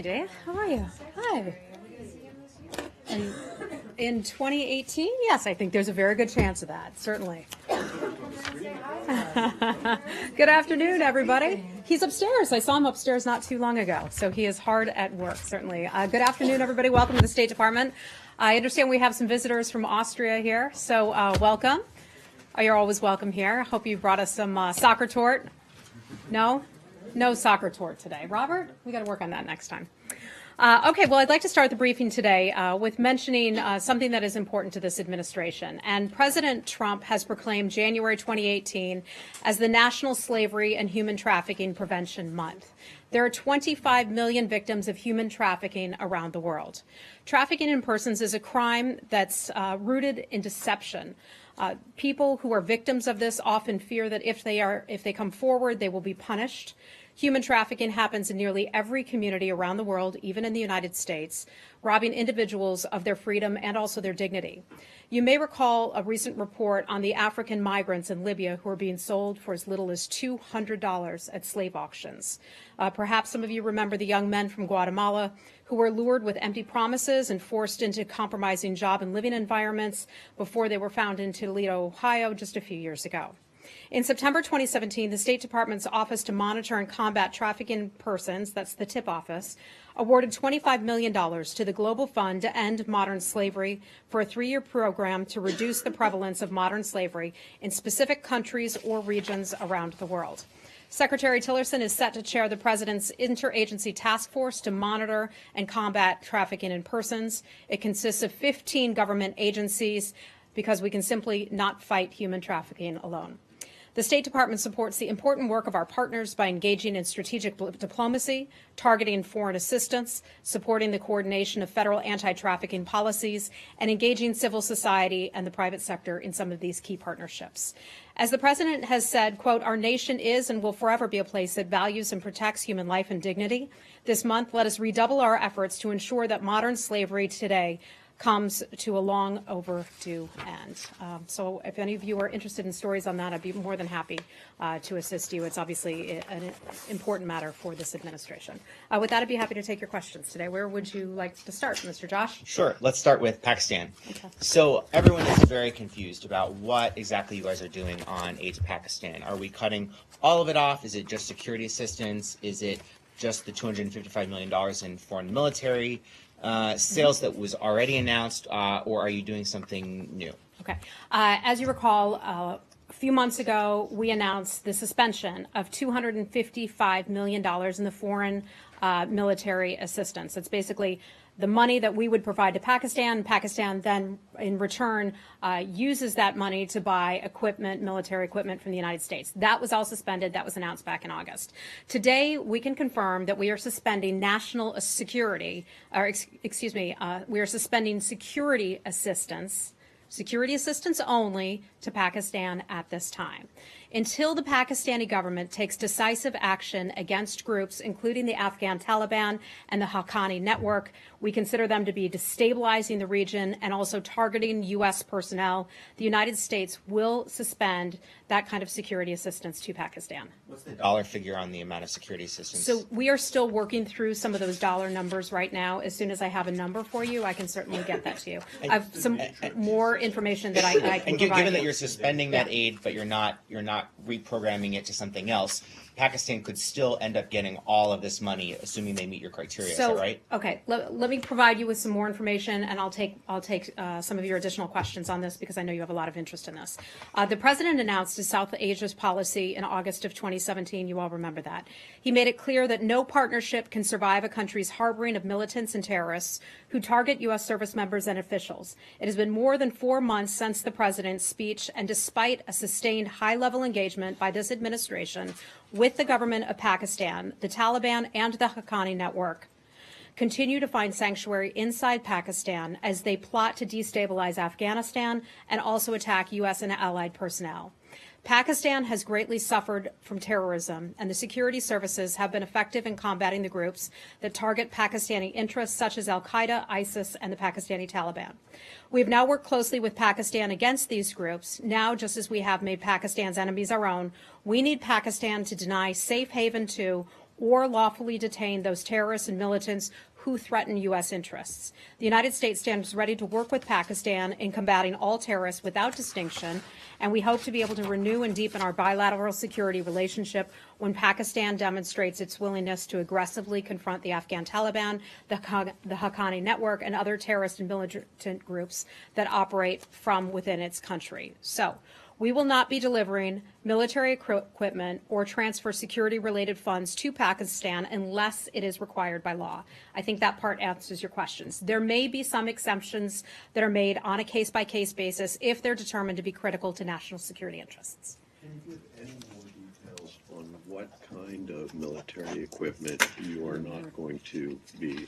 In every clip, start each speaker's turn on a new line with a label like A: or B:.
A: Hi, Dave. How are you? Hi. In 2018, yes, I think there's a very good chance of that, certainly. Good afternoon, everybody. He's upstairs. I saw him upstairs not too long ago, so he is hard at work, certainly. Good afternoon, everybody. Welcome to the State Department. I understand we have some visitors from Austria here, so welcome. You're always welcome here. Hope you brought us some soccer tort. No? No soccer tort today. Robert, we got to work on that next time. Okay, well, I'd like to start the briefing today with mentioning something that is important to this administration. And President Trump has proclaimed January 2018 as the National Slavery and Human Trafficking Prevention Month. There are 25 million victims of human trafficking around the world. Trafficking in persons is a crime that's rooted in deception. People who are victims of this often fear that if they come forward, they will be punished. Human trafficking happens in nearly every community around the world, even in the United States, robbing individuals of their freedom and also their dignity. You may recall a recent report on the African migrants in Libya who are being sold for as little as $200 at slave auctions. Perhaps some of you remember the young men from Guatemala who were lured with empty promises and forced into compromising job and living environments before they were found in Toledo, Ohio, just a few years ago. In September 2017, the State Department's Office to Monitor and Combat Trafficking in Persons, that's the TIP office, awarded $25 million to the Global Fund to End Modern Slavery for a 3-year program to reduce the prevalence of modern slavery in specific countries or regions around the world. Secretary Tillerson is set to chair the President's Interagency Task Force to monitor and combat trafficking in persons. It consists of 15 government agencies because we can simply not fight human trafficking alone. The State Department supports the important work of our partners by engaging in strategic diplomacy, targeting foreign assistance, supporting the coordination of federal anti-trafficking policies, and engaging civil society and the private sector in some of these key partnerships. As the President has said, quote, "Our nation is and will forever be a place that values and protects human life and dignity. This month, let us redouble our efforts to ensure that modern slavery today comes to a long overdue end." So if any of you are interested in stories on that, I'd be more than happy to assist you. It's obviously an important matter for this administration. With that, I'd be happy to take your questions today. Where would you like to start, Mr. Josh?
B: Sure. Let's start with Pakistan.
A: Okay.
B: So everyone is very confused about what exactly you guys are doing on aid to Pakistan. Are we cutting all of it off? Is it just security assistance? Is it just the $255 million in foreign military sales that was already announced, or are you doing something new?
A: Okay. As you recall, a few months ago, we announced the suspension of $255 million in the foreign military assistance. It's basically the money that we would provide to Pakistan. Pakistan then, in return, uses that money to buy equipment, military equipment from the United States. That was all suspended. That was announced back in August. Today, we can confirm that we are suspending national security, we are suspending security assistance only to Pakistan at this time. Until the Pakistani government takes decisive action against groups, including the Afghan Taliban and the Haqqani network, we consider them to be destabilizing the region and also targeting U.S. personnel. The United States will suspend that kind of security assistance to Pakistan.
B: What's the dollar figure on the amount of security assistance?
A: So we are still working through some of those dollar numbers right now. As soon as I have a number for you, I can certainly get that to you. I have some more information that I can provide.
B: And given that you're suspending that aid, but you're not reprogramming it to something else, Pakistan could still end up getting all of this money, assuming they meet your criteria.
A: So,
B: is that right?
A: Okay, let me provide you with some more information, and I'll take some of your additional questions on this because I know you have a lot of interest in this. The President announced his South Asia's policy in August of 2017. You all remember that. He made it clear that no partnership can survive a country's harboring of militants and terrorists who target U.S. service members and officials. It has been more than 4 months since the President's speech, and despite a sustained high-level engagement by this administration with the government of Pakistan, the Taliban and the Haqqani network continue to find sanctuary inside Pakistan as they plot to destabilize Afghanistan and also attack U.S. and allied personnel. Pakistan has greatly suffered from terrorism, and the security services have been effective in combating the groups that target Pakistani interests, such as al-Qaeda, ISIS, and the Pakistani Taliban. We have now worked closely with Pakistan against these groups. Now, just as we have made Pakistan's enemies our own, we need Pakistan to deny safe haven to or lawfully detain those terrorists and militants who threaten U.S. interests. The United States stands ready to work with Pakistan in combating all terrorists without distinction, and we hope to be able to renew and deepen our bilateral security relationship when Pakistan demonstrates its willingness to aggressively confront the Afghan Taliban, the Haqqani network, and other terrorist and militant groups that operate from within its country. So, we will not be delivering military equipment or transfer security-related funds to Pakistan unless it is required by law. I think that part answers your questions. There may be some exemptions that are made on a case-by-case basis if they're determined to be critical to national security interests.
C: Can you give any more details on what kind of military equipment you are not going to be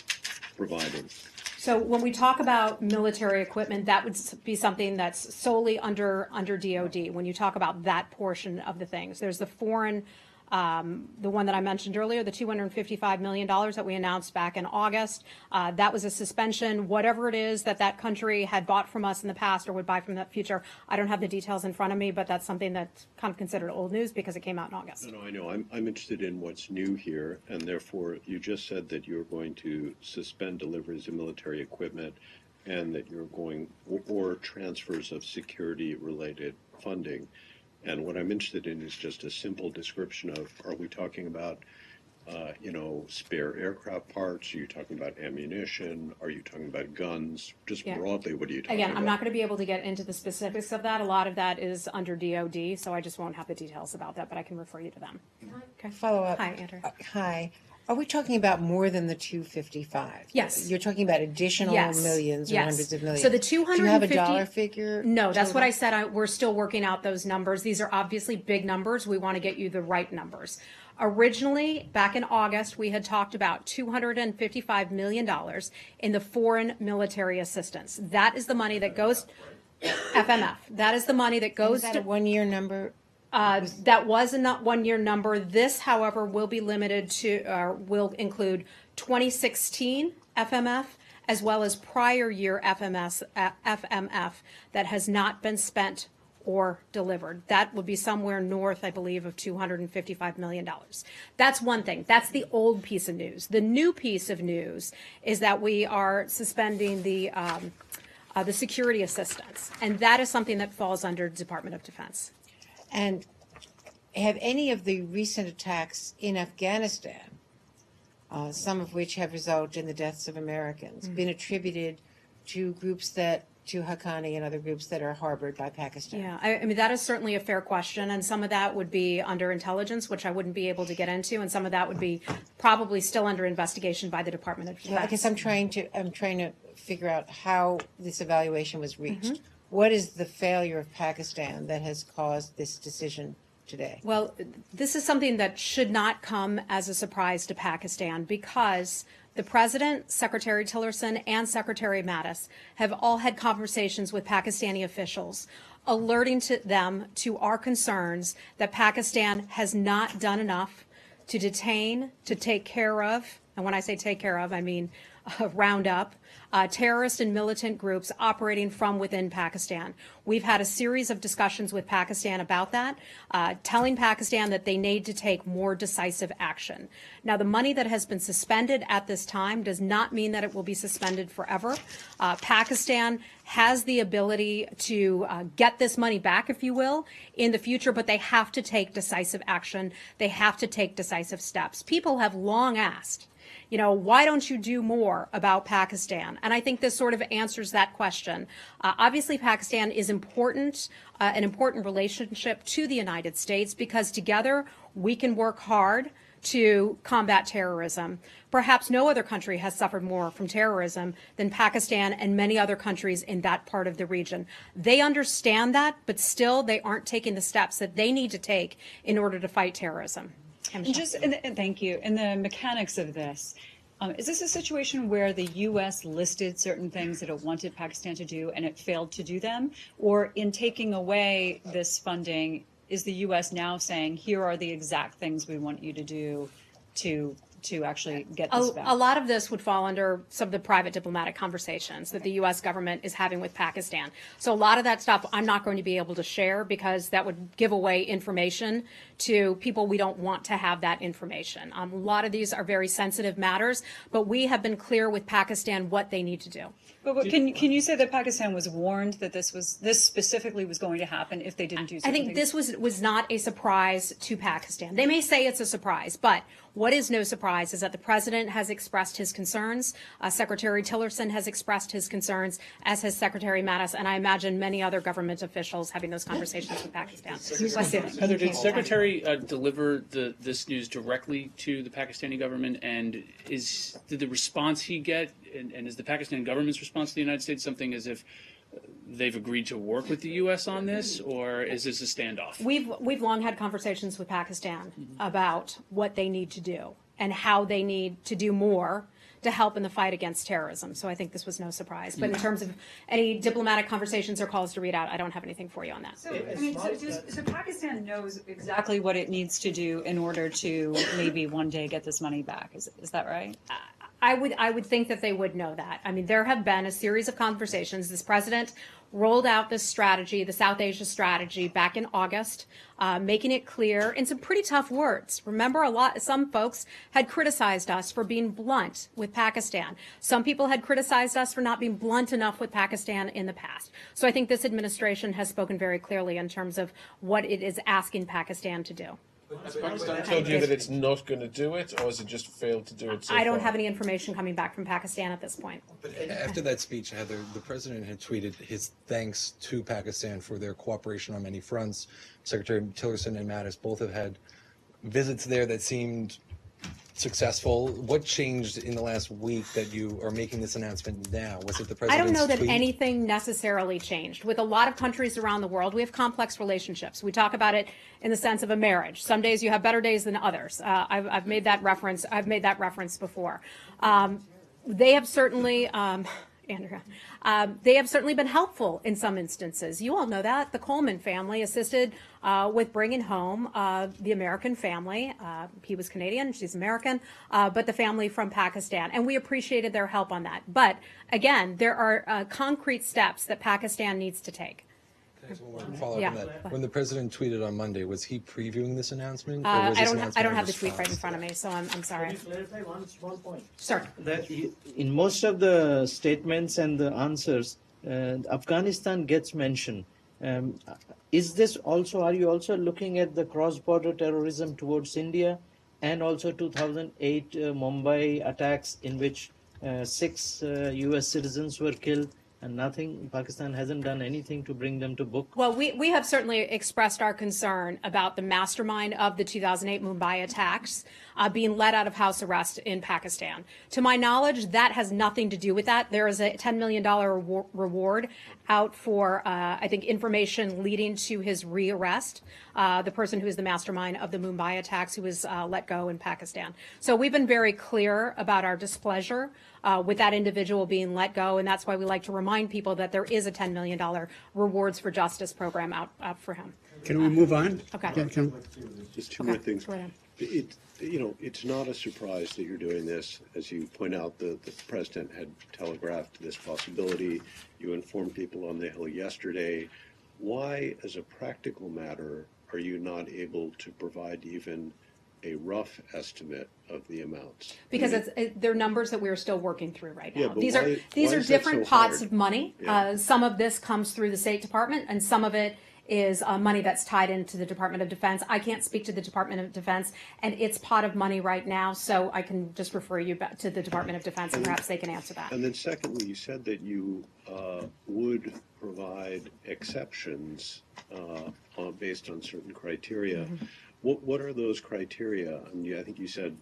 C: providing?
A: So when we talk about military equipment, that would be something that's solely under DOD. When you talk about that portion of the things, there's the foreign, the one that I mentioned earlier, the $255 million that we announced back in August. That was a suspension. Whatever it is that that country had bought from us in the past or would buy from the future, I don't have the details in front of me, but that's something that's kind of considered old news because it came out in August.
C: No, I know. I'm interested in what's new here, and therefore you just said that you're going to suspend deliveries of military equipment and that you're going, or transfers of security-related funding. And what I'm interested in is just a simple description of, are we talking about, spare aircraft parts? Are you talking about ammunition? Are you talking about guns? Just broadly, what are you talking about?
A: Again, I'm not going to be able to get into the specifics of that. A lot of that is under DOD, so I just won't have the details about that, but I can refer you to them.
D: Okay. Follow up.
A: Hi, Andrew.
D: Hi. Are we talking about more than the 255?
A: Yes.
D: You're talking about additional millions or hundreds of millions.
A: So the 250.
D: Do you have a dollar figure?
A: No, that's what I said. We're still working out those numbers. These are obviously big numbers. We want to get you the right numbers. Originally, back in August, we had talked about $255 million in the foreign military assistance. That is the money that goes FMF. That is the money that goes
D: Is that
A: to
D: a one-year number?
A: That was a not one-year number. This, however, will be limited to, will include 2016 FMF as well as prior year FMF that has not been spent or delivered. That would be somewhere north, I believe, of $255 million. That's one thing. That's the old piece of news. The new piece of news is that we are suspending the security assistance, and that is something that falls under Department of Defense.
D: And have any of the recent attacks in Afghanistan, some of which have resulted in the deaths of Americans, been attributed to groups to Haqqani and other groups that are harbored by Pakistan?
A: Yeah, I mean, that is certainly a fair question, and some of that would be under intelligence, which I wouldn't be able to get into, and some of that would be probably still under investigation by the Department of Defense.
D: Well, I guess I'm trying to figure out how this evaluation was reached. What is the failure of Pakistan that has caused this decision today?
A: Well, this is something that should not come as a surprise to Pakistan because the President, Secretary Tillerson, and Secretary Mattis have all had conversations with Pakistani officials, alerting to them to our concerns that Pakistan has not done enough to detain, to take care of, and when I say take care of, I mean round up, terrorist and militant groups operating from within Pakistan. We've had a series of discussions with Pakistan about that, telling Pakistan that they need to take more decisive action. Now, the money that has been suspended at this time does not mean that it will be suspended forever. Pakistan has the ability to get this money back, if you will, in the future, but they have to take decisive action. They have to take decisive steps. People have long asked, why don't you do more about Pakistan? And I think this sort of answers that question. Obviously, Pakistan is important, an important relationship to the United States because together we can work hard to combat terrorism. Perhaps no other country has suffered more from terrorism than Pakistan and many other countries in that part of the region. They understand that, but still they aren't taking the steps that they need to take in order to fight terrorism.
E: And thank you. And the mechanics of this, is this a situation where the U.S. listed certain things that it wanted Pakistan to do and it failed to do them? Or in taking away this funding, is the U.S. now saying, here are the exact things we want you to do to to actually get this back?
A: A lot of this would fall under some of the private diplomatic conversations that the U.S. government is having with Pakistan. So a lot of that stuff I'm not going to be able to share because that would give away information to people we don't want to have that information. A lot of these are very sensitive matters, but we have been clear with Pakistan what they need to do.
E: But can you say that Pakistan was warned that this specifically was going to happen if they didn't do
A: I
E: something?
A: think this was not a surprise to Pakistan. They may say it's a surprise, but what is no surprise is that the president has expressed his concerns. Secretary Tillerson has expressed his concerns, as has Secretary Mattis, and I imagine many other government officials having those conversations with Pakistan.
F: Heather, did Secretary deliver this news directly to the Pakistani government, and did the response he get, and is the Pakistani government's response to the United States something as if they've agreed to work with the U.S. on this, or is this a standoff?
A: We've long had conversations with Pakistan about what they need to do and how they need to do more to help in the fight against terrorism. So I think this was no surprise. But in terms of any diplomatic conversations or calls to read out, I don't have anything for you on that.
E: So Pakistan knows exactly what it needs to do in order to maybe one day get this money back. Is that right?
A: I would think that they would know that. I mean, there have been a series of conversations. This president rolled out this strategy, the South Asia strategy, back in August, making it clear in some pretty tough words. Remember, some folks had criticized us for being blunt with Pakistan. Some people had criticized us for not being blunt enough with Pakistan in the past. So I think this administration has spoken very clearly in terms of what it is asking Pakistan to do.
G: Has Pakistan told you that it's not going to do it, or has it just failed to do it so
A: I don't
G: far?
A: have any information coming back from Pakistan at this point.
H: After that speech, Heather, the president had tweeted his thanks to Pakistan for their cooperation on many fronts. Secretary Tillerson and Mattis both have had visits there that seemed successful. What changed in the last week that you are making this announcement now? Was it the president's
A: I don't know that
H: tweet?
A: anything necessarily changed. With a lot of countries around the world, we have complex relationships. We talk about it in the sense of a marriage. Some days you have better days than others. I've made that reference. I've made that reference before. They have certainly, Andrea, they have certainly been helpful in some instances. You all know that. The Coleman family assisted with bringing home the American family. He was Canadian, she's American, but the family from Pakistan. And we appreciated their help on that. But again, there are concrete steps that Pakistan needs to take.
H: Follow up
A: Yeah.
H: on that. When the president tweeted on Monday, was he previewing this announcement?
A: I
H: was this
A: don't
H: announcement
A: have
H: a
A: the tweet right in
H: response?
A: front of me, so I'm sorry.
I: Can you clarify one small point?
A: Sir.
I: That in most of the statements and the answers, Afghanistan gets mentioned. Is this also, are you also looking at the cross-border terrorism towards India and also 2008 Mumbai attacks in which 6 US citizens were killed? And nothing, Pakistan hasn't done anything to bring them to book?
A: Well, we have certainly expressed our concern about the mastermind of the 2008 Mumbai attacks being let out of house arrest in Pakistan. To my knowledge, that has nothing to do with that. There is a $10 million reward out for, I think, information leading to his rearrest, the person who is the mastermind of the Mumbai attacks who was let go in Pakistan. So we've been very clear about our displeasure with that individual being let go, and that's why we like to remind people that there is a $10 million Rewards for Justice program out for him.
J: Can we move on?
A: Okay.
C: Just two more things.
A: Go ahead.
C: It's not a surprise that you're doing this. As you point out, the president had telegraphed this possibility. You informed people on the Hill yesterday. Why, as a practical matter, are you not able to provide even a rough estimate of the amounts?
A: Because they're numbers that we're still working through right now.
C: Yeah, but
A: These
C: why
A: are
C: is that
A: different
C: so
A: pots
C: hard?
A: of money.
C: Yeah.
A: Some of this comes through the State Department, and some of it is money that's tied into the Department of Defense. I can't speak to the Department of Defense and its pot of money right now, so I can just refer you back to the Department of Defense, and perhaps they can answer that.
C: And then secondly, you said that you would provide exceptions based on certain criteria.
A: Mm-hmm.
C: What are those criteria? I mean, I think you said,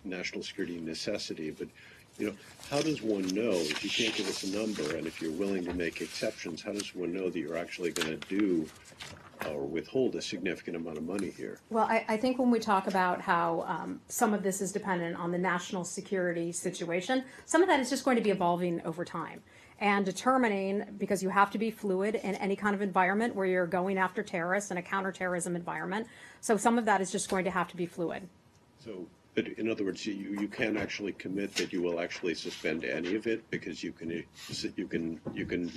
C: national security necessity, but how does one know, if you can't give us a number and if you're willing to make exceptions, how does one know that you're actually going to do or withhold a significant amount of money here?
A: Well, I think when we talk about how some of this is dependent on the national security situation, some of that is just going to be evolving over time. And determining, because you have to be fluid in any kind of environment where you're going after terrorists in a counterterrorism environment. So some of that is just going to have to be fluid.
C: So But in other words, you can't actually commit that you will actually suspend any of it because you can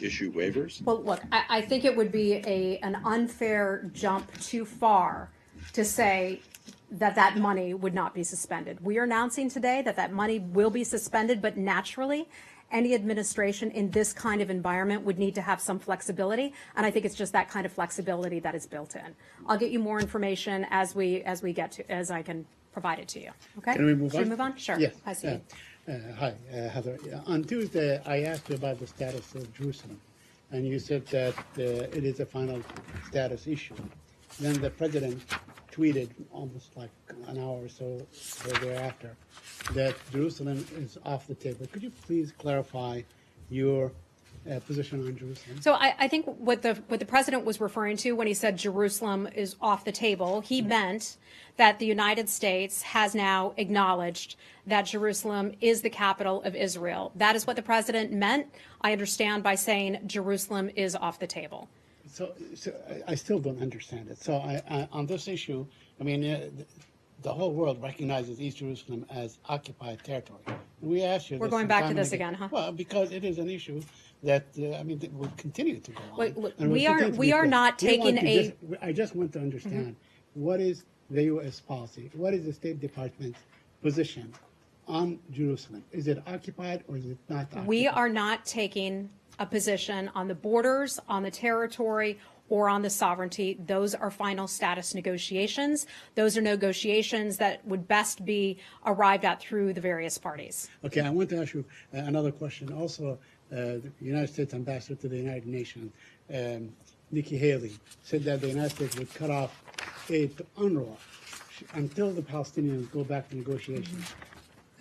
C: issue waivers.
A: Well, look, I think it would be an unfair jump too far to say that money would not be suspended. We are announcing today that money will be suspended, but naturally, any administration in this kind of environment would need to have some flexibility, and I think it's just that kind of flexibility that is built in. I'll get you more information as I can provide it to you. Okay?
J: Can we move
A: Should
J: on?
A: we move on? Sure.
J: Yes.
A: I see you.
J: Hi, Heather. On Tuesday, I asked you about the status of Jerusalem, and you said that it is a final status issue. Then the president tweeted almost like an hour or so thereafter that Jerusalem is off the table. Could you please clarify your position on Jerusalem?
A: So I think what the president was referring to when he said Jerusalem is off the table, he meant that the United States has now acknowledged that Jerusalem is the capital of Israel. That is what the president meant, I understand, by saying Jerusalem is off the table.
J: So I still don't understand it. So on this issue, I mean, the whole world recognizes East Jerusalem as occupied territory. And we asked you.
A: We're going back to this again, huh?
J: Well, because it is an issue that that will continue to go on.
A: Wait, look,
J: and
A: we
J: will
A: are-
J: continue to
A: we
J: be
A: are
J: played.
A: not
J: We want
A: taking
J: to
A: a-
J: just- I just want to understand what is the U.S. policy? What is the State Department's position on Jerusalem? Is it occupied or is it not occupied?
A: We are not taking a position on the borders, on the territory, or on the sovereignty. Those are final status negotiations. Those are negotiations that would best be arrived at through the various parties.
J: Okay, I want to ask you another question. Also, the United States Ambassador to the United Nations, Nikki Haley, said that the United States would cut off aid to UNRWA until the Palestinians go back to negotiations.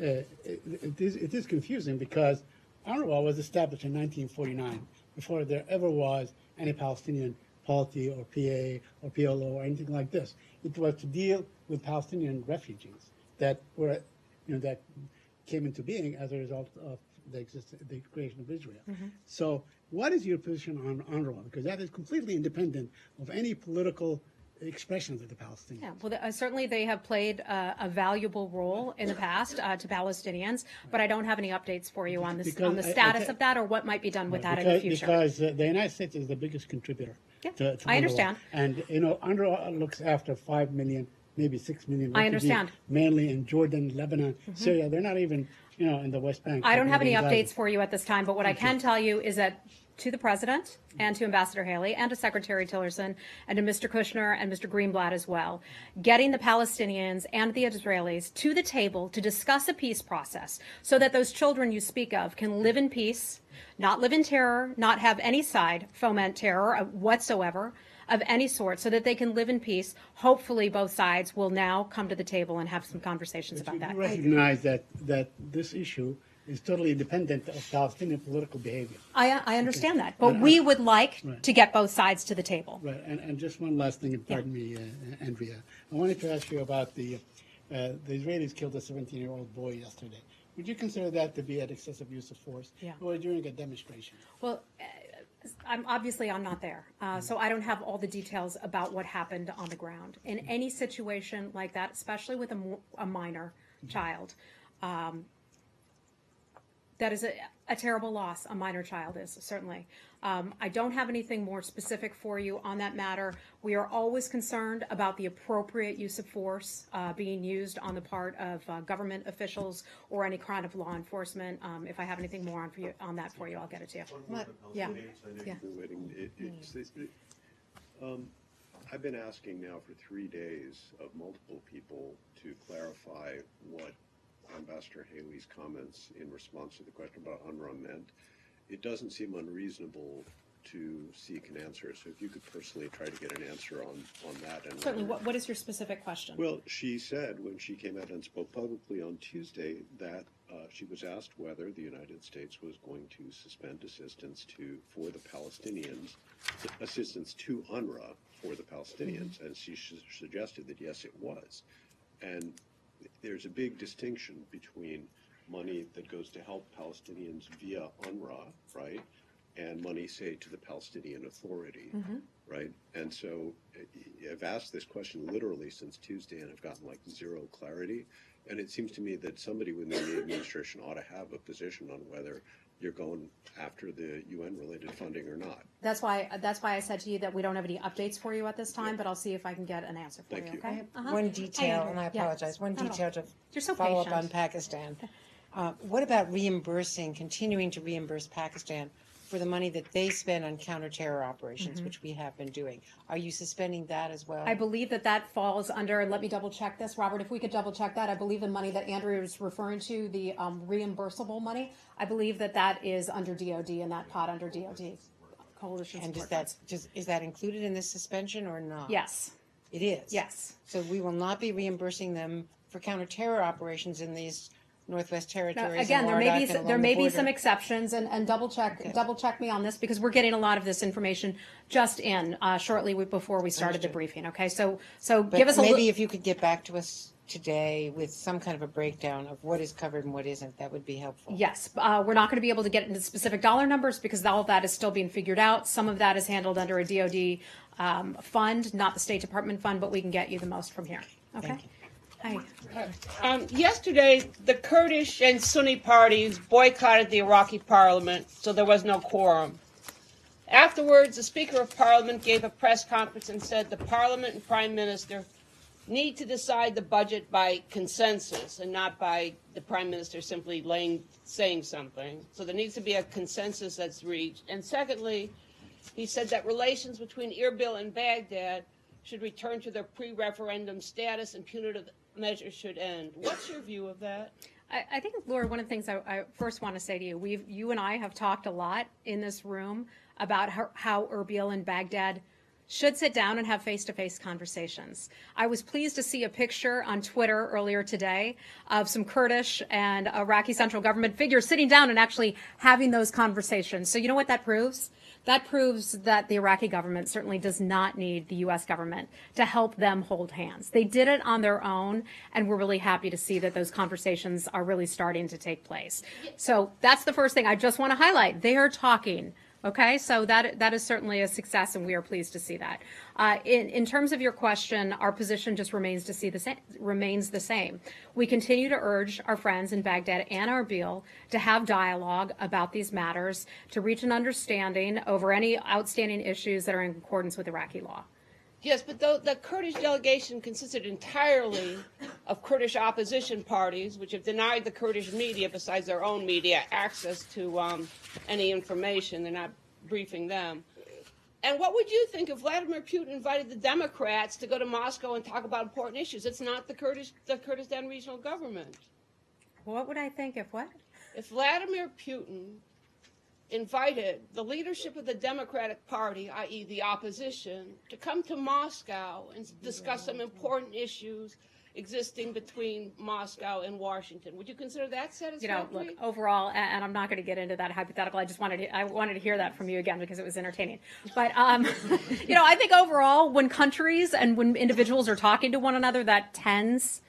J: It is confusing because UNRWA was established in 1949 before there ever was any Palestinian polity or PA or PLO or anything like this. It was to deal with Palestinian refugees that were, that came into being as a result of the creation of Israel. So, what is your position on UNRWA? Because that is completely independent of any political expressions of the Palestinians.
A: Yeah, well, certainly they have played a valuable role in the past to Palestinians, but I don't have any updates for you on
J: Because
A: on the status of that or what might be done with that in the future.
J: Because the United States is the biggest contributor to
A: I
J: UNRWA.
A: understand.
J: And, UNRWA looks after 5 million, maybe 6 million
A: I
J: refugees,
A: understand.
J: mainly in Jordan, Lebanon, Syria. They're not even, in the West Bank.
A: I don't have any
J: Gaza.
A: updates for you at this time, but what I can tell you is that to the President and to Ambassador Haley and to Secretary Tillerson and to Mr. Kushner and Mr. Greenblatt as well, getting the Palestinians and the Israelis to the table to discuss a peace process so that those children you speak of can live in peace, not live in terror, not have any side foment terror whatsoever of any sort, so that they can live in peace. Hopefully both sides will now come to the table and have some conversations about that.
J: You recognize that this issue is totally independent of Palestinian political behavior.
A: I understand that, but we would like to get both sides to the table.
J: Right, and just one last thing, and pardon me, Andrea. I wanted to ask you about the Israelis killed a 17-year-old boy yesterday. Would you consider that to be an excessive use of force?
A: Yeah.
J: Or during a demonstration?
A: Well, I'm not there, so I don't have all the details about what happened on the ground. In any situation like that, especially with a minor child, that is a terrible loss. A minor child is, certainly. I don't have anything more specific for you on that matter. We are always concerned about the appropriate use of force being used on the part of government officials or any kind of law enforcement. If I have anything more on that for you, I'll get it to you. Yeah. Yeah.
C: I've been asking now for 3 days of multiple people to clarify what Ambassador Haley's comments in response to the question about UNRWA meant. It doesn't seem unreasonable to seek an answer. So if you could personally try to get an answer on that. And
A: Certainly. What is your specific question?
C: Well, she said when she came out and spoke publicly on Tuesday that she was asked whether the United States was going to suspend assistance for the Palestinians, assistance to UNRWA for the Palestinians, and she suggested that yes, it was. And there's a big distinction between money that goes to help Palestinians via UNRWA, right, and money, say, to the Palestinian Authority, right? And so I've asked this question literally since Tuesday, and I've gotten like zero clarity. And it seems to me that somebody within the administration ought to have a position on whether you're going after the UN-related funding or not.
A: That's why I said to you that we don't have any updates for you at this time, but I'll see if I can get an answer for
C: Thank
A: you,
C: you.
A: okay?
D: One detail,
A: Andrew.
D: and I
A: Yeah.
D: apologize, one
A: Not at all.
D: detail to
A: You're so
D: follow up
A: patient.
D: on Pakistan. What about continuing to reimburse Pakistan for the money that they spend on counterterror operations, which we have been doing? Are you suspending that as well?
A: I believe that falls under, let me double check this, Robert, if we could double check that, I believe the money that Andrew is referring to, the reimbursable money, I believe that is under DOD, in that pot under DOD. Coalition
D: And
A: Support Funds.
D: is that included in this suspension or not?
A: Yes,
D: It is?
A: yes.
D: So we will not be reimbursing them for counterterror operations in these Northwest
A: Now,
D: Territories.
A: again,
D: and
A: there may be
D: Wardak and
A: there
D: along
A: may
D: the
A: be some
D: border.
A: exceptions, and double check me on this, because we're getting a lot of this information just in shortly before we started the
D: Understood.
A: briefing. Okay, so
D: But
A: give us a
D: maybe if you could get back to us today with some kind of a breakdown of what is covered and what isn't, that would be helpful.
A: Yes, we're not going to be able to get into specific dollar numbers because all of that is still being figured out. Some of that is handled under a DOD fund, not the State Department fund, but we can get you the most from here. Okay.
D: Thank you.
A: Hi.
K: Yesterday, the Kurdish and Sunni parties boycotted the Iraqi parliament, so there was no quorum. Afterwards, the Speaker of Parliament gave a press conference and said the Parliament and Prime Minister need to decide the budget by consensus and not by the Prime Minister simply saying something. So there needs to be a consensus that's reached. And secondly, he said that relations between Erbil and Baghdad should return to their pre-referendum status and punitive measures should end. What's your view of that?
A: I think, Laura, one of the things I first want to say to you, you and I have talked a lot in this room about how Erbil and Baghdad should sit down and have face-to-face conversations. I was pleased to see a picture on Twitter earlier today of some Kurdish and Iraqi central government figures sitting down and actually having those conversations. So you know what that proves? That proves that the Iraqi government certainly does not need the U.S. government to help them hold hands. They did it on their own, and we're really happy to see that those conversations are really starting to take place. So that's the first thing I just want to highlight. They are talking. Okay, so that is certainly a success, and we are pleased to see that. In terms of your question, our position just remains the same. We continue to urge our friends in Baghdad and Erbil to have dialogue about these matters, to reach an understanding over any outstanding issues that are in accordance with Iraqi law.
K: Yes, but the Kurdish delegation consisted entirely of Kurdish opposition parties, which have denied the Kurdish media, besides their own media, access to any information. They're not briefing them. And what would you think if Vladimir Putin invited the Democrats to go to Moscow and talk about important issues? It's not the Kurdistan regional government.
A: What would I think if what?
K: If Vladimir Putin invited the leadership of the Democratic Party, i.e. the opposition, to come to Moscow and discuss some important issues existing between Moscow and Washington. Would you consider that satisfactory?
A: Look, overall, and I'm not going to get into that hypothetical. I wanted to hear that from you again because it was entertaining. But, I think overall, when countries and when individuals are talking to one another, that tends,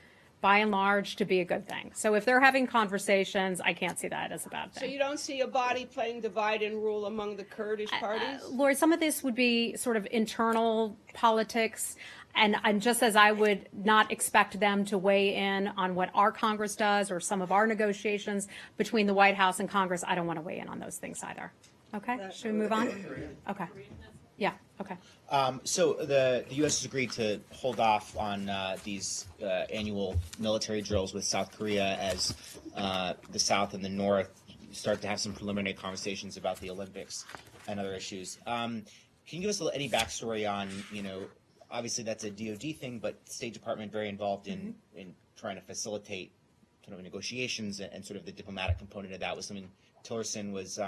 A: by and large, to be a good thing. So if they're having conversations, I can't see that as a bad thing.
K: So you don't see a body playing divide and rule among the Kurdish parties?
A: Lori, some of this would be sort of internal politics. And just as I would not expect them to weigh in on what our Congress does or some of our negotiations between the White House and Congress, I don't want to weigh in on those things either. Okay, should we move on? Okay. Yeah, okay.
B: So the U.S. has agreed to hold off on these annual military drills with South Korea as the South and the North start to have some preliminary conversations about the Olympics and other issues. Can you give us any backstory on, obviously that's a DOD thing, but State Department very involved in trying to facilitate kind of negotiations and sort of the diplomatic component of that was something Tillerson was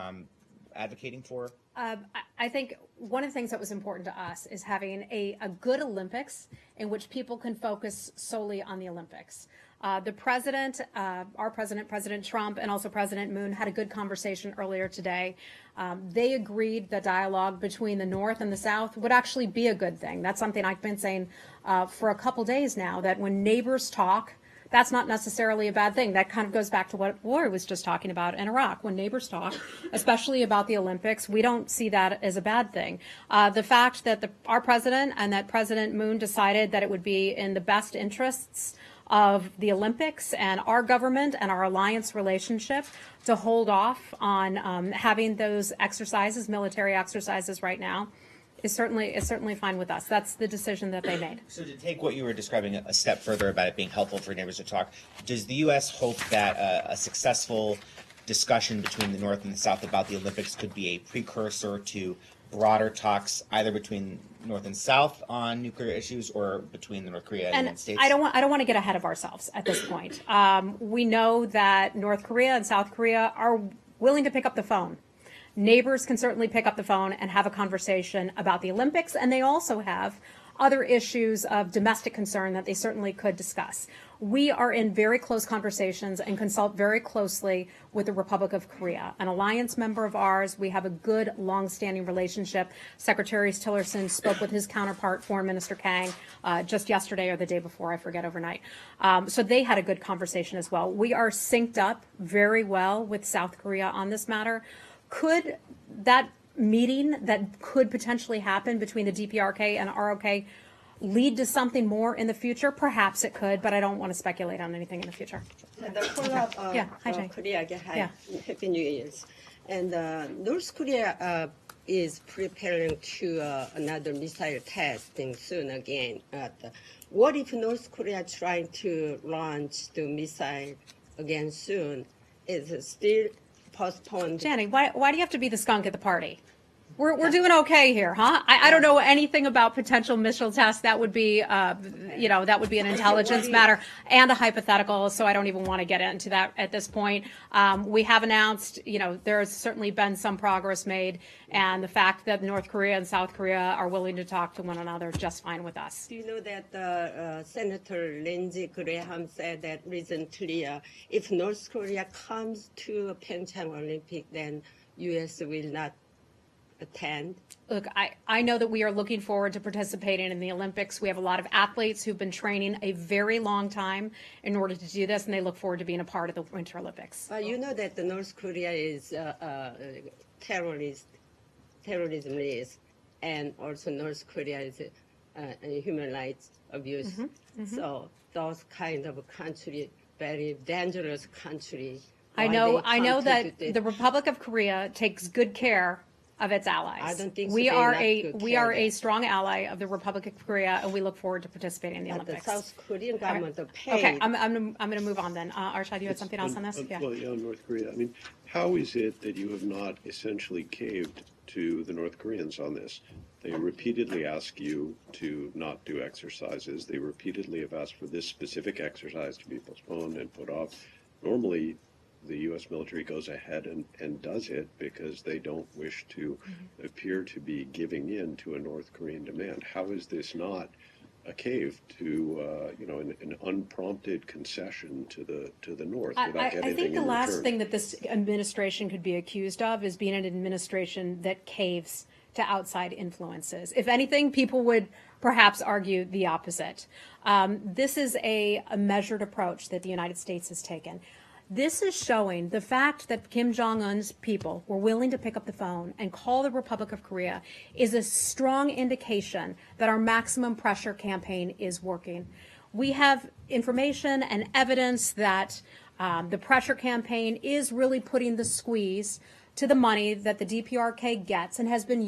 B: advocating for?
A: I think one of the things that was important to us is having a good Olympics in which people can focus solely on the Olympics. The president, our president, President Trump, and also President Moon had a good conversation earlier today. They agreed that dialogue between the North and the South would actually be a good thing. That's something I've been saying for a couple days now, that when neighbors talk, that's not necessarily a bad thing. That kind of goes back to what Laura was just talking about in Iraq. When neighbors talk, especially about the Olympics, we don't see that as a bad thing. The fact that our president and that President Moon decided that it would be in the best interests of the Olympics and our government and our alliance relationship to hold off on having those exercises, military exercises right now, is certainly fine with us. That's the decision that they made.
B: So to take what you were describing a step further about it being helpful for neighbors to talk, does the U.S. hope that a successful discussion between the North and the South about the Olympics could be a precursor to broader talks either between North and South on nuclear issues or between North Korea and the United States?
A: I don't want to get ahead of ourselves at this point. We know that North Korea and South Korea are willing to pick up the phone. Neighbors can certainly pick up the phone and have a conversation about the Olympics, and they also have other issues of domestic concern that they certainly could discuss. We are in very close conversations and consult very closely with the Republic of Korea, an alliance member of ours. We have a good, long-standing relationship. Secretary Tillerson spoke with his counterpart, Foreign Minister Kang, just yesterday or the day before, I forget, overnight. So they had a good conversation as well. We are synced up very well with South Korea on this matter. Could that meeting that could potentially happen between the DPRK and ROK lead to something more in the future? Perhaps it could, but I don't want to speculate on anything in the future.
L: The follow-up
A: Yeah. Hi, Jay.
L: Korea, hi.
A: Yeah.
L: Happy New Year's. And North Korea is preparing to another missile testing soon again. What if North Korea trying to launch the missile again soon? Is it still postponed?
A: Jenny, why do you have to be the skunk at the party? We're doing okay here, huh? I don't know anything about potential missile tests. That would be, that would be an intelligence matter and a hypothetical. So I don't even want to get into that at this point. We have announced, there's certainly been some progress made, and the fact that North Korea and South Korea are willing to talk to one another is just fine with us.
L: Do you know that Senator Lindsey Graham said that recently, if North Korea comes to Pyeongchang Olympic, then U.S. will not attend?
A: Look, I know that we are looking forward to participating in the Olympics. We have a lot of athletes who've been training a very long time in order to do this, and they look forward to being a part of the Winter Olympics.
L: You know that the North Korea is terrorism is, and also North Korea is human rights abuse. So those kind of country, very dangerous country.
A: I know that the Republic of Korea takes good care of its allies.
L: I don't think so.
A: We are a strong ally of the Republic of Korea, and we look forward to participating in the Olympics.
L: The South Korean government paid.
A: Okay, I'm going to move on then. Arshad, you had something else on this? Yeah.
C: Well, on North Korea. I mean, how is it that you have not essentially caved to the North Koreans on this? They repeatedly ask you to not do exercises. They repeatedly have asked for this specific exercise to be postponed and put off. Normally, the U.S. military goes ahead and does it because they don't wish to appear to be giving in to a North Korean demand. How is this not a cave to, an unprompted concession to the North without getting anything in return?
A: I think the last thing that this administration could be accused of is being an administration that caves to outside influences. If anything, people would perhaps argue the opposite. This is a measured approach that the United States has taken. This is showing the fact that Kim Jong-un's people were willing to pick up the phone and call the Republic of Korea is a strong indication that our maximum pressure campaign is working. We have information and evidence that the pressure campaign is really putting the squeeze to the money that the DPRK gets and has been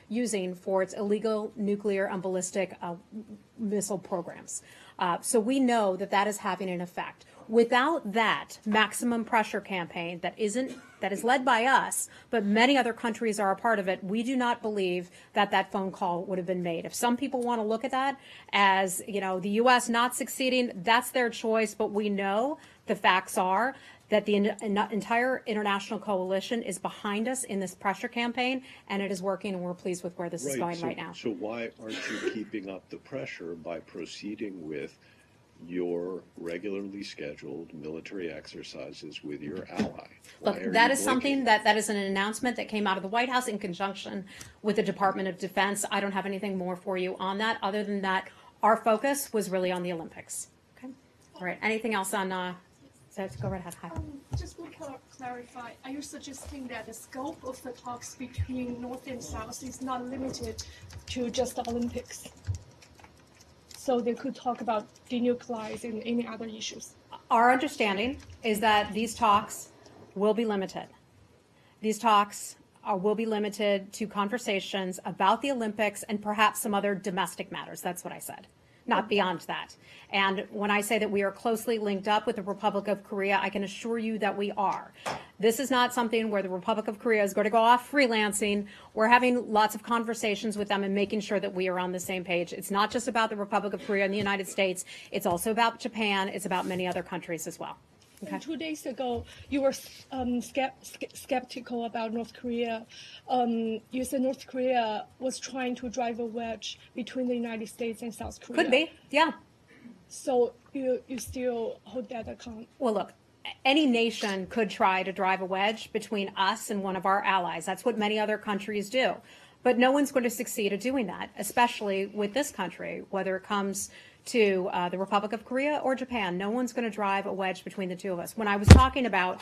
A: using for its illegal nuclear and ballistic missile programs. So we know that that is having an effect. Without that maximum pressure campaign that is led by us, but many other countries are a part of it, we do not believe that phone call would have been made. If some people want to look at that as, the U.S. not succeeding, that's their choice. But we know the facts are that the entire international coalition is behind us in this pressure campaign, and it is working, and we're pleased with where this is going right now.
C: So why aren't you keeping up the pressure by proceeding with your regularly scheduled military exercises with your ally?
A: Look, that is something that is an announcement that came out of the White House in conjunction with the Department of Defense. I don't have anything more for you on that, other than that our focus was really on the Olympics. Okay. All right. Anything else on? So go right ahead. Hi.
M: Just to clarify, are you suggesting that the scope of the talks between North and South is not limited to just the Olympics? so they could talk about denuclearize and any other issues.
A: Our understanding is that these talks will be limited. These talks will be limited to conversations about the Olympics and perhaps some other domestic matters. That's what I said, not beyond that. And when I say that we are closely linked up with the Republic of Korea, I can assure you that we are. This is not something where the Republic of Korea is going to go off freelancing. We're having lots of conversations with them and making sure that we are on the same page. It's not just about the Republic of Korea and the United States. It's also about Japan. It's about many other countries as well.
M: Okay. 2 days ago, you were skeptical about North Korea. You said North Korea was trying to drive a wedge between the United States and South Korea.
A: Could be, yeah.
M: So you still hold that account?
A: Well, look, any nation could try to drive a wedge between us and one of our allies. That's what many other countries do. But no one's going to succeed at doing that, especially with this country, whether it comes to the Republic of Korea or Japan. No one's going to drive a wedge between the two of us. When I was talking about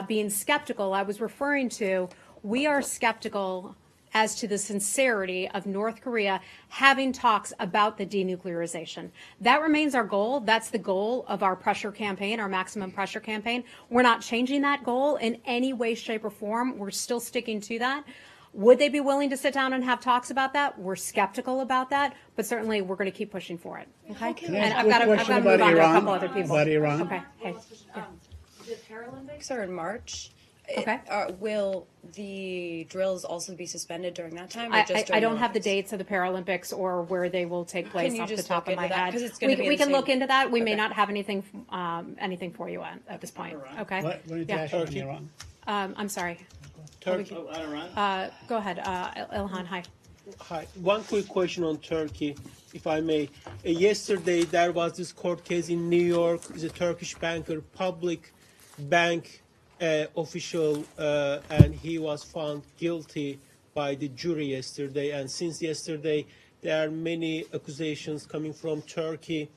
A: being skeptical, I was referring to we are skeptical as to the sincerity of North Korea having talks about the denuclearization. That remains our goal. That's the goal of our pressure campaign, our maximum pressure campaign. We're not changing that goal in any way, shape, or form. We're still sticking to that. Would they be willing to sit down and have talks about that? We're skeptical about that, but certainly we're going to keep pushing for it. Okay? And I've got to move on to a couple other people.
J: About Iran?
A: Okay. Hey. Yeah.
N: The Paralympics are in March.
A: Okay.
N: Will the drills also be suspended during that time? Or just
A: I
N: during
A: don't have the dates of the Paralympics or where they will take place off the top of my head. We can look into that. We may not have anything for you at this point. Okay.
J: Yeah.
A: I'm sorry.
O: Turkey.
A: Go ahead, Ilhan. Hi.
O: Hi. One quick question on Turkey, if I may. Yesterday, there was this court case in New York. It's a Turkish banker, public bank official, and he was found guilty by the jury yesterday. And since yesterday, there are many accusations coming from Turkey,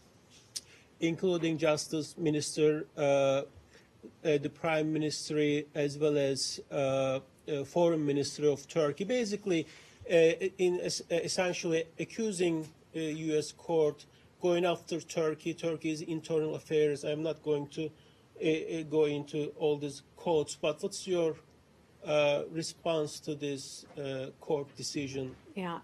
O: including Justice Minister, the Prime Minister, as well as Foreign Minister of Turkey, basically essentially accusing U.S. court going after Turkey's internal affairs. I'm not going to go into all these quotes, but what's your response to this court decision?
A: Yeah,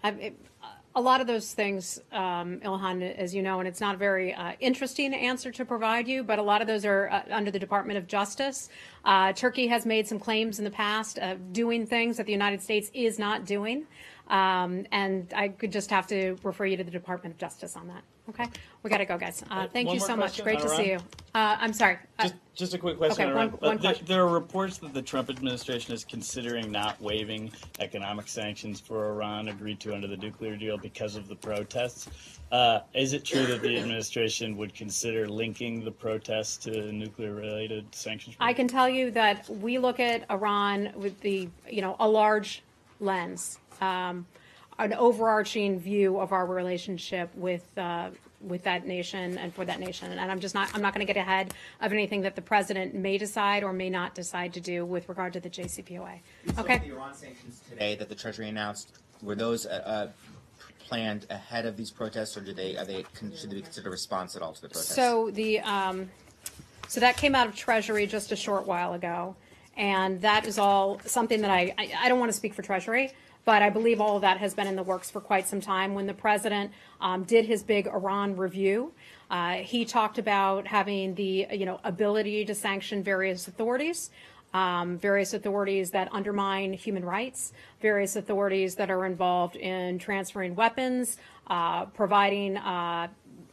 A: a lot of those things, Ilhan, as you know, and it's not a very interesting answer to provide you, but a lot of those are under the Department of Justice. Turkey has made some claims in the past of doing things that the United States is not doing. And I could just have to refer you to the Department of Justice on that. Okay, we got to go, guys. Thank you so much. Great to see you. I'm sorry.
P: Just a quick question.
A: Okay, one question.
P: There are reports that the Trump administration is considering not waiving economic sanctions for Iran agreed to under the nuclear deal because of the protests. Is it true that the administration would consider linking the protests to nuclear-related sanctions?
A: I can tell you that we look at Iran with a large lens. An overarching view of our relationship with that nation and for that nation. And I'm not going to get ahead of anything that the president may decide or may not decide to do with regard to the JCPOA. Okay.
B: The Iran sanctions today that the Treasury announced, were those planned ahead of these protests, or should they be considered a response at all to the protests?
A: So so that came out of Treasury just a short while ago, and that is all something that I don't want to speak for Treasury. But I believe all of that has been in the works for quite some time. When the president did his big Iran review, he talked about having the ability to sanction various authorities that undermine human rights, various authorities that are involved in transferring weapons, providing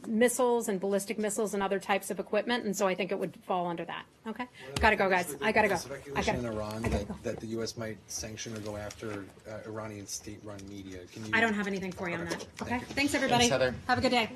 A: missiles and ballistic missiles and other types of equipment, and so I think it would fall under that. Okay, gotta go, guys. I gotta go.
H: Speculation in Iran that the U.S. might sanction or go after Iranian state-run media.
A: I don't have anything for you on that. Okay, thanks everybody.
B: Thanks, Heather.
A: Have a good day.